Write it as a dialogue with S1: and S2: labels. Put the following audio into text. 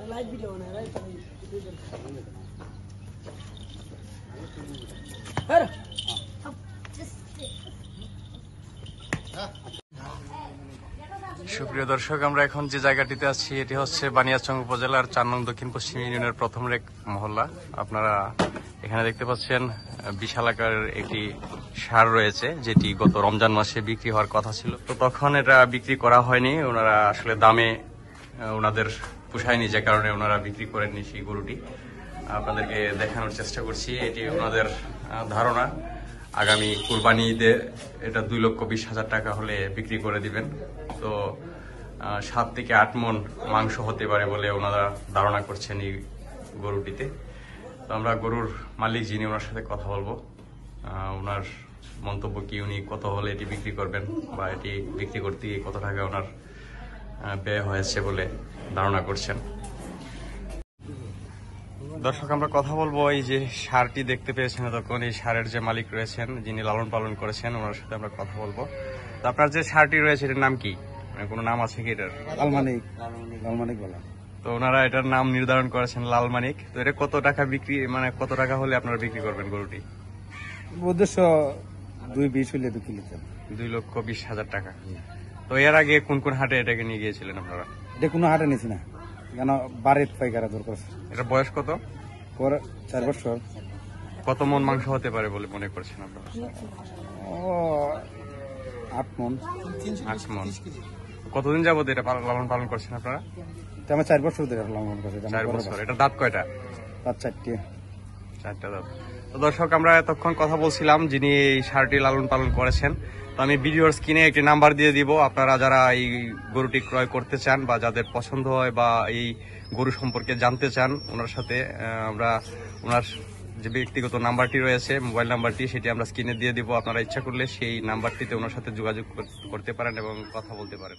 S1: Live video बना रहा है সুপ্রিয় দর্শক, আমরা এখন যে জায়গাটিতে আছি এটি হচ্ছে বানিয়াচং উপজেলার 4 নং দক্ষিণ পশ্চিম ইউনিয়নের প্রথম রেক মহল্লা। আপনারা এখানে দেখতে পাচ্ছেন বিশাল আকারের একটি সার রয়েছে, যেটি গত রমজান মাসে বিক্রি হওয়ার কথা ছিল। তো তখন এটা বিক্রি করা হয়নি, ওনারা আসলে দামে ওনাদের পোষায়নি, যে কারণে ওনারা বিক্রি করেননি সেই গরুটি। আপনাদেরকে দেখানোর চেষ্টা করছি। এটি ওনাদের ধারণা আগামী কুরবানি ঈদে এটা 2,20,000 টাকা হলে বিক্রি করে দিবেন। তো 7 থেকে 8 মণ মাংস হতে পারে বলে ওনারা ধারণা করছেন এই গরুটিতে। তো আমরা গরুর মালিক যিনি, ওনার সাথে কথা বলবো। ওনার মন্তব্য কি, উনি কত হলে এটি বিক্রি করবেন বা এটি বিক্রি করতে গিয়ে কত টাকা ওনার ব্যয় হয়েছে বলে ধারণা করছেন। দর্শক, আমরা কথা বলবো এই যে সারটি দেখতে পেয়েছেন তখন, এই সারের যে মালিক রয়েছেন, যিনি লালন পালন করেছেন, ওনার সাথে আমরা কথা বলবো। তো আপনার যে সারটি রয়েছে এটার নাম কি, কোনো নাম আছে কি এটার?
S2: লালমানিক বলা।
S1: তো ওনারা এটার নাম নির্ধারণ করেছেন লালমানিক। তো এটা কত টাকা বিক্রি, মানে কত টাকা হলে আপনারা বিক্রি করবেন গরুটি?
S2: উদ্দেশ্য 2,20 হলে বিক্রি করতেন।
S1: 2,20,000 টাকা। তো এর আগে কোন কোন হাটে এটাকে নিয়ে গিয়েছিলেন আপনারা?
S2: এটা কোনো হাটে নিছি না, কেন বাড়ির পাইকারা দরকার।
S1: এটা বয়স কত?
S2: 4 বছর।
S1: কত মন মাংস হতে পারে বলে মনে করছেন আপনারা?
S2: 8 মণ।
S1: 8 মণ। কতদিন যাবত এটা লালন পালন করছেন আপনারা?
S2: আমার 4 বছর ধরে লালন করছি।
S1: 4 বছর। এটা দাঁত কয়টা?
S2: দাঁত 4টা।
S1: 4টা দাঁত। তো দর্শক, আমরা এতক্ষণ কথা বলছিলাম যিনি এই সারটি লালন পালন করেছেন। তো আমি ভিডিওর স্ক্রিনে একটি নাম্বার দিয়ে দিব, আপনারা যারা এই গরুটি ক্রয় করতে চান বা যাদের পছন্দ হয় বা এই গরু সম্পর্কে জানতে চান, ওনার সাথে আমরা ওনার যে ব্যক্তিগত নাম্বারটি রয়েছে, মোবাইল নাম্বারটি, সেটি আমরা স্ক্রিনে দিয়ে দিব। আপনারা ইচ্ছা করলে সেই নাম্বারটিতে ওনার সাথে যোগাযোগ করতে পারেন এবং কথা বলতে পারেন।